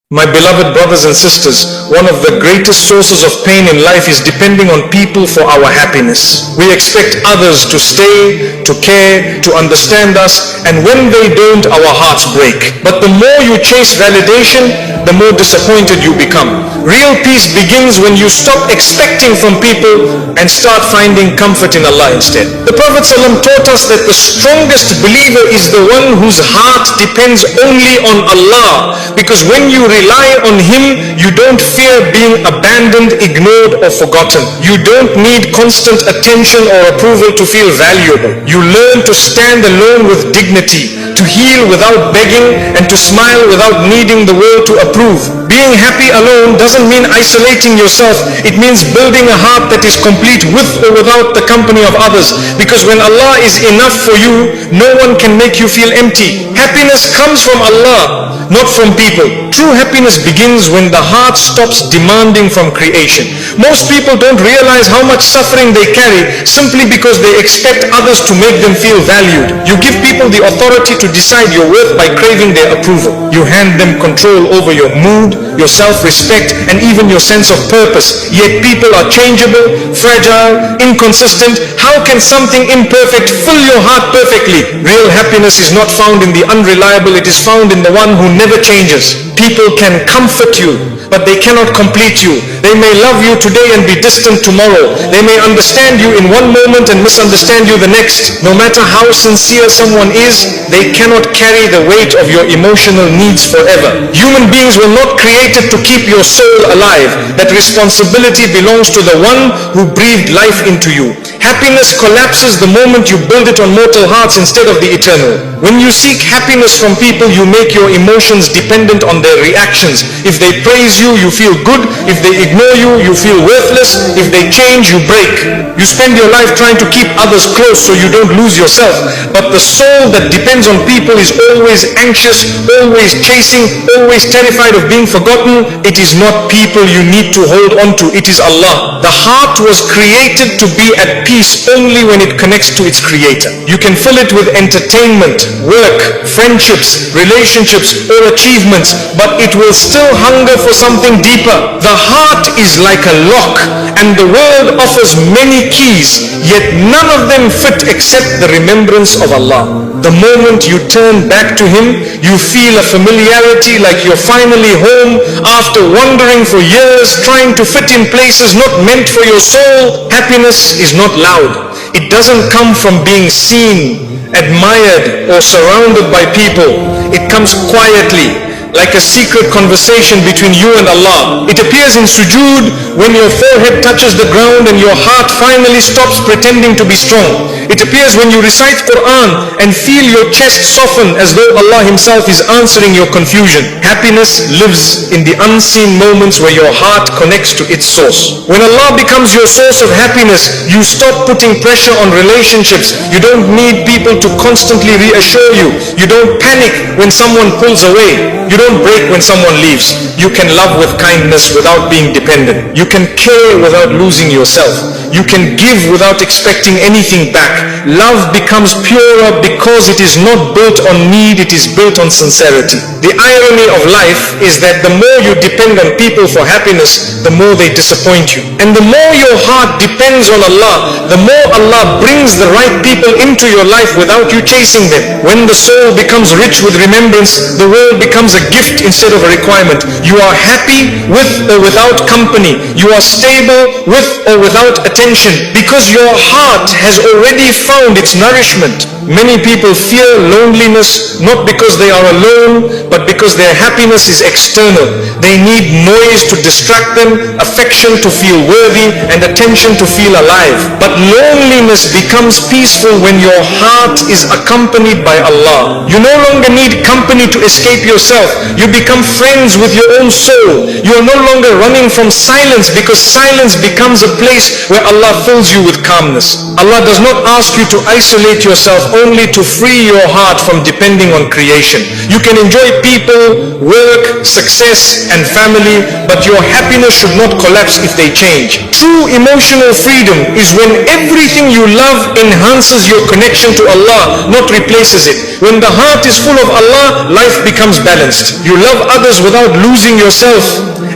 My beloved brothers and sisters, one of the greatest sources of pain in life is depending on people for our happiness. We expect others to stay, to care, to understand us, and when they don't, our hearts break. But the more you chase validation, the more disappointed you become. Real peace begins when you stop expecting from people and start finding comfort in Allah instead. The Prophet ﷺ taught us that the strongest believer is the one whose heart depends only on Allah, because when you rely on Him, you don't fear being abandoned, ignored, or forgotten. You don't need constant attention or approval to feel valuable. You learn to stand alone with dignity, to heal without begging, and to smile without needing the world to approve. Being happy alone doesn't mean isolating yourself. It means building a heart that is complete with or without the company of others. Because when Allah is enough for you, no one can make you feel empty. Happiness comes from Allah, not from people. True happiness begins when the heart stops demanding from creation. Most people don't realize how much suffering they carry simply because they expect others to make them feel valued. You give people the authority to decide your worth by craving their approval. You hand them control over your mood, your self-respect, and even your sense of purpose. Yet people are changeable, fragile, inconsistent. How can something imperfect fill your heart perfectly? Real happiness is not found in the unreliable, it is found in the one who never changes. People can comfort you, but they cannot complete you. They may love you today and be distant tomorrow. They may understand you in one moment and misunderstand you the next. No matter how sincere someone is, they cannot carry the weight of your emotional needs forever. Human beings were not created to keep your soul alive. That responsibility belongs to the one who breathed life into you. Happiness collapses the moment you build it on mortal hearts instead of the eternal. When you seek happiness from people, you make your emotions dependent on their reactions. If they praise you, you feel good. If they ignore you, you feel worthless. If they change, you break. You spend your life trying to keep others close so you don't lose yourself. But the soul that depends on people is always anxious, always chasing, always terrified of being forgotten. It is not people you need to hold on to, it is Allah. The heart was created to be at peace only when it connects to its creator. You can fill it with entertainment, work, friendships, relationships, or achievements, but it will still hunger for something deeper. The heart is like a lock, and the world offers many keys, yet none of them fit except the remembrance of Allah. The moment you turn back to Him, you feel a familiarity like you're finally home after wandering for years, trying to fit in places not meant for your soul. Happiness is not loud. It doesn't come from being seen, admired, or surrounded by people. It comes quietly, like a secret conversation between you and Allah. It appears in sujood when your forehead touches the ground and your heart finally stops pretending to be strong. It appears when you recite Quran and feel your chest soften as though Allah Himself is answering your confusion. Happiness lives in the unseen moments where your heart connects to its source. When Allah becomes your source of happiness, you stop putting pressure on relationships. You don't need people to constantly reassure you. You don't panic when someone pulls away. You don't break when someone leaves. You can love with kindness without being dependent. You can care without losing yourself. You can give without expecting anything back. Love becomes purer because it is not built on need, it is built on sincerity. The irony of life is that the more you depend on people for happiness, the more they disappoint you. And the more your heart depends on Allah, the more Allah brings the right people into your life without you chasing them. When the soul becomes rich with remembrance, the world becomes a gift instead of a requirement. You are happy with or without company. You are stable with or without attention, because your heart has already found its nourishment. Many people fear loneliness not because they are alone, but because their happiness is external. They need noise to distract them, affection to feel worthy, and attention to feel alive. But loneliness becomes peaceful when your heart is accompanied by Allah. You no longer need company to escape yourself. You become friends with your own soul. You are no longer running from silence, because silence becomes a place where Allah fills you with calmness. Allah does not ask you to isolate yourself only to free your heart from depending on creation. You can enjoy people, work, success, and family, but your happiness should not collapse if they change. True emotional freedom is when everything you love enhances your connection to Allah, not replaces it. When the heart is full of Allah, life becomes balanced. You love others without losing yourself,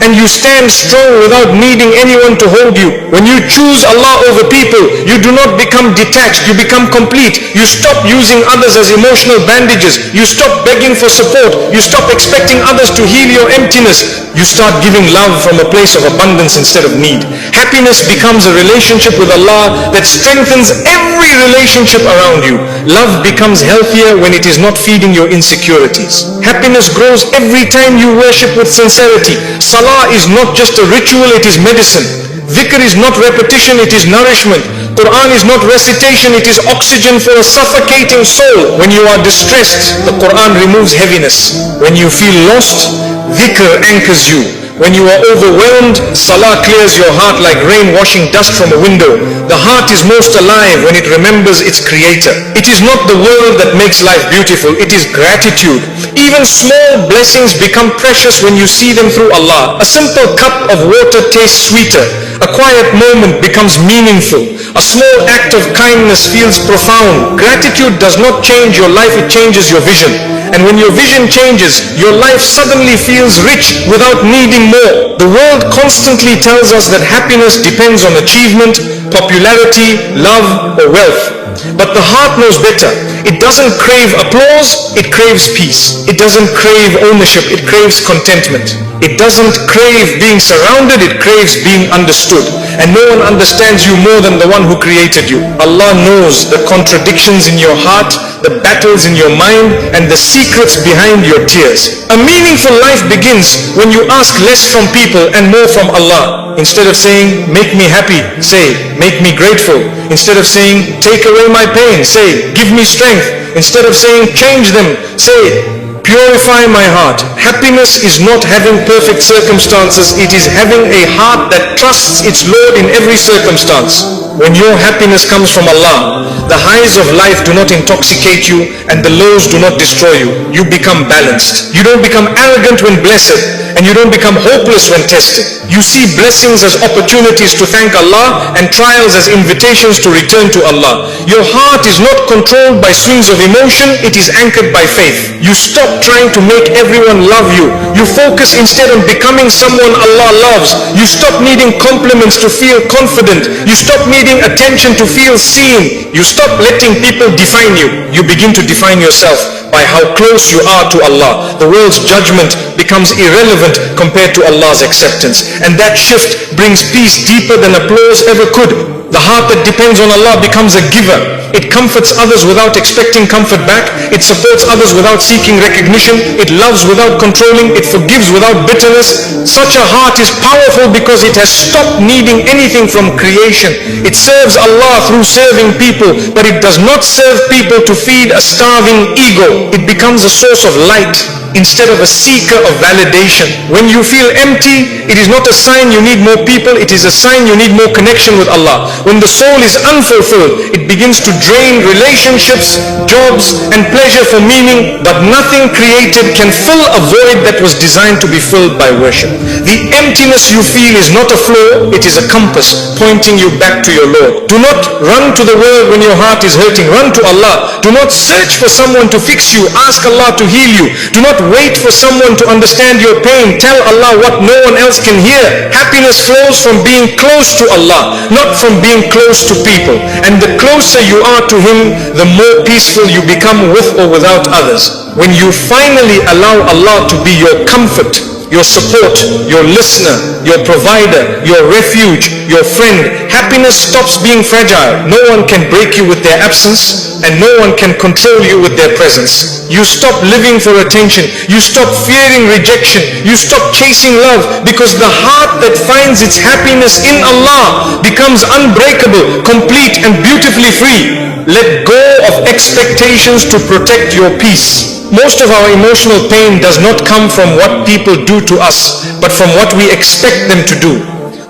and you stand strong without needing anyone to hold you. When you choose Allah over people, you do not become detached, you become complete. You stop using others as emotional bandages. You stop begging for support. You stop expecting others to heal your emptiness. You start giving love from a place of abundance instead of need. Happiness becomes a relationship with Allah that strengthens every relationship around you. Love becomes healthier when it is not feeding your insecurities. Happiness grows every time you worship with sincerity. Salah is not just a ritual, it is medicine. Dhikr is not repetition, it is nourishment. Quran is not recitation, it is oxygen for a suffocating soul. When you are distressed, the Quran removes heaviness. When you feel lost, dhikr anchors you. When you are overwhelmed, salah clears your heart like rain washing dust from a window. The heart is most alive when it remembers its creator. It is not the world that makes life beautiful, it is gratitude. Even small blessings become precious when you see them through Allah. A simple cup of water tastes sweeter. A quiet moment becomes meaningful. A small act of kindness feels profound. Gratitude does not change your life, it changes your vision. And when your vision changes, your life suddenly feels rich without needing more. The world constantly tells us that happiness depends on achievement, popularity, love, or wealth. But the heart knows better. It doesn't crave applause, it craves peace. It doesn't crave ownership, it craves contentment. It doesn't crave being surrounded, it craves being understood. And no one understands you more than the one who created you. Allah knows the contradictions in your heart, the battles in your mind, and the secrets behind your tears. A meaningful life begins when you ask less from people and more from Allah. Instead of saying, make me happy, say, make me grateful. Instead of saying, take away my pain, say, give me strength. Instead of saying, change them, say, purify my heart. Happiness is not having perfect circumstances, it is having a heart that trusts its Lord in every circumstance. When your happiness comes from Allah, the highs of life do not intoxicate you and the lows do not destroy you. You become balanced. You don't become arrogant when blessed, and you don't become hopeless when tested. You see blessings as opportunities to thank Allah and trials as invitations to return to Allah. Your heart is not controlled by swings of emotion, it is anchored by faith. You stop trying to make everyone love you. You focus instead on becoming someone Allah loves. You stop needing compliments to feel confident. You stop needing attention to feel seen. You stop letting people define you. You begin to define yourself by how close you are to Allah. The world's judgment becomes irrelevant compared to Allah's acceptance. And that shift brings peace deeper than applause ever could. The heart that depends on Allah becomes a giver. It comforts others without expecting comfort back. It supports others without seeking recognition. It loves without controlling. It forgives without bitterness. Such a heart is powerful because it has stopped needing anything from creation. It serves Allah through serving people, but it does not serve people to feed a starving ego. It becomes a source of light instead of a seeker of validation. When you feel empty, it is not a sign you need more people, it is a sign you need more connection with Allah. When the soul is unfulfilled, it begins to drain relationships, jobs, and pleasure for meaning, but nothing created can fill a void that was designed to be filled by worship. The emptiness you feel is not a flaw, it is a compass pointing you back to your Lord. Do not run to the world when your heart is hurting, run to Allah. Do not search for someone to fix you, ask Allah to heal you. Do not wait for someone to understand your pain, tell Allah what no one else can hear. Happiness flows from being close to Allah, not from being close to people. And the closer you are to Him, the more peaceful you become with or without others. When you finally allow Allah to be your comfort, your support, your listener, your provider, your refuge, your friend, happiness stops being fragile. No one can break you with their absence, and no one can control you with their presence. You stop living for attention. You stop fearing rejection. You stop chasing love, because the heart that finds its happiness in Allah becomes unbreakable, complete, and beautifully free. Let go of expectations to protect your peace. Most of our emotional pain does not come from what people do to us, but from what we expect them to do.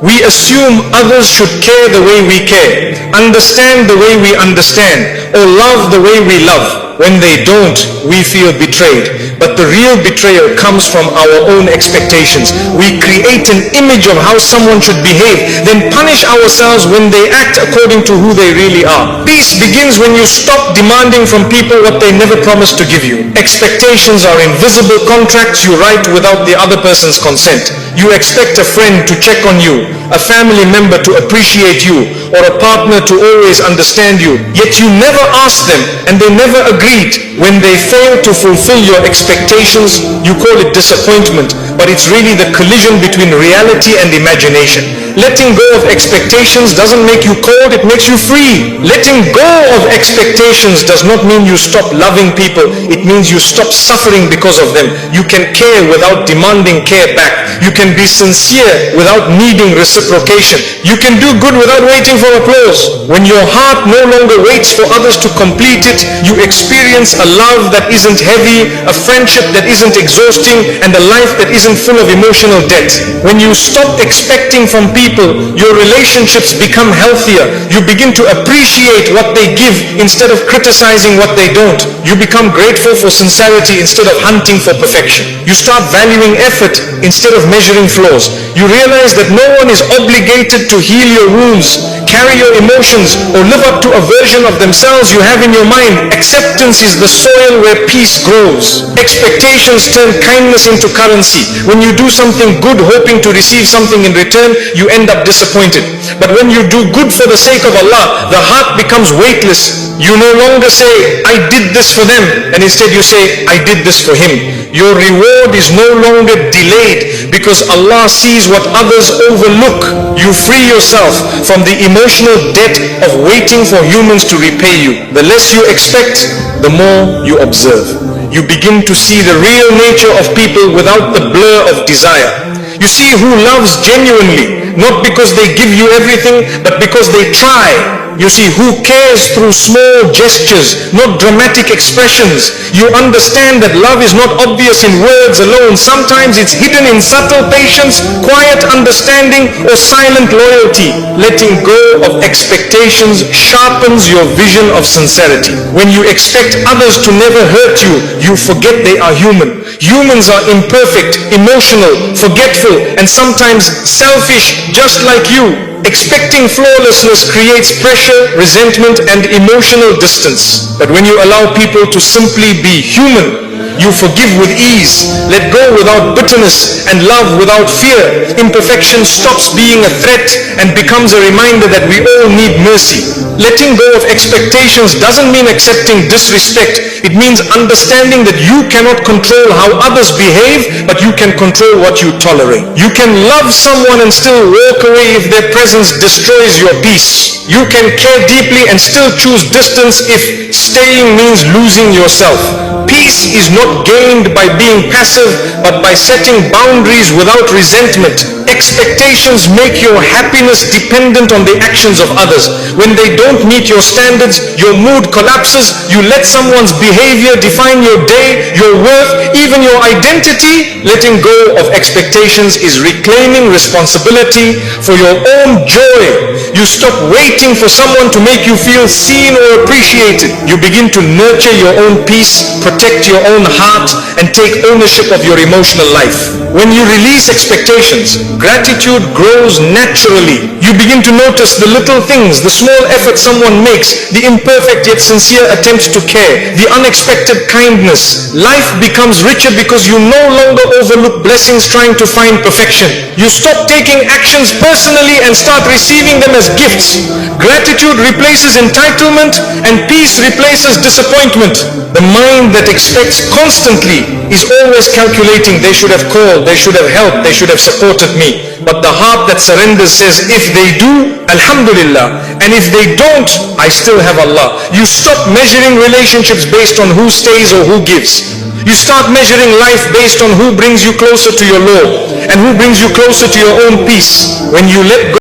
We assume others should care the way we care, understand the way we understand, or love the way we love. When they don't, we feel betrayed. But the real betrayal comes from our own expectations. We create an image of how someone should behave, then punish ourselves when they act according to who they really are. Peace begins when you stop demanding from people what they never promised to give you. Expectations are invisible contracts you write without the other person's consent. You expect a friend to check on you, a family member to appreciate you, or a partner to always understand you. Yet you never asked them and they never agreed. When they fail to fulfill your expectations, you call it disappointment, but it's really the collision between reality and imagination. Letting go of expectations doesn't make you cold, it makes you free. Letting go of expectations does not mean you stop loving people, it means you stop suffering because of them. You can care without demanding care back. You can be sincere without needing reciprocation. You can do good without waiting for applause. When your heart no longer waits for others to complete it, you experience a love that isn't heavy, a friendship that isn't exhausting, and a life that isn't full of emotional debt. When you stop expecting from people, your relationships become healthier. You begin to appreciate what they give instead of criticizing what they don't. You become grateful for sincerity instead of hunting for perfection. You start valuing effort instead of measuring flaws. You realize that no one is obligated to heal your wounds, carry your emotions, or live up to a version of themselves you have in your mind. Acceptance is the soil where peace grows. Expectations turn kindness into currency. When you do something good hoping to receive something in return, you end up disappointed. But when you do good for the sake of Allah, the heart becomes weightless. You no longer say, I did this for them, and instead you say, I did this for him. Your reward is no longer delayed because Allah sees what others overlook. You free yourself from the emotional debt of waiting for humans to repay you. The less you expect, the more you observe. You begin to see the real nature of people without the blur of desire. You see who loves genuinely, not because they give you everything, but because they try. You see who cares through small gestures, not dramatic expressions. You understand that love is not obvious in words alone. Sometimes it's hidden in subtle patience, quiet understanding, or silent loyalty. Letting go of expectations sharpens your vision of sincerity. When you expect others to never hurt you, you forget they are human. Humans are imperfect, emotional, forgetful, and sometimes selfish, just like you. Expecting flawlessness creates pressure, resentment, and emotional distance. But when you allow people to simply be human, you forgive with ease, let go without bitterness, and love without fear. Imperfection stops being a threat and becomes a reminder that we all need mercy. Letting go of expectations doesn't mean accepting disrespect. It means understanding that you cannot control how others behave, but you can control what you tolerate. You can love someone and still walk away if their presence destroys your peace. You can care deeply and still choose distance if staying means losing yourself. Peace is not gained by being passive, but by setting boundaries without resentment. Expectations make your happiness dependent on the actions of others. When they don't meet your standards, your mood collapses. You let someone's behavior define your day, your worth, even your identity. Letting go of expectations is reclaiming responsibility for your own joy. You stop waiting for someone to make you feel seen or appreciated. You begin to nurture your own peace, protect your own heart, and take ownership of your emotional life. When you release expectations, gratitude grows naturally. You begin to notice the little things, the small effort someone makes, the imperfect yet sincere attempts to care, the unexpected kindness. Life becomes richer because you no longer overlook blessings trying to find perfection. You stop taking actions personally and start receiving them as gifts. Gratitude replaces entitlement and peace replaces disappointment. The mind that expects constantly is always calculating, they should have called, they should have helped, they should have supported me. But the heart that surrenders says, if they do, Alhamdulillah, and if they don't, I still have Allah. You stop measuring relationships based on who stays or who gives. You start measuring life based on who brings you closer to your Lord and who brings you closer to your own peace. When you let go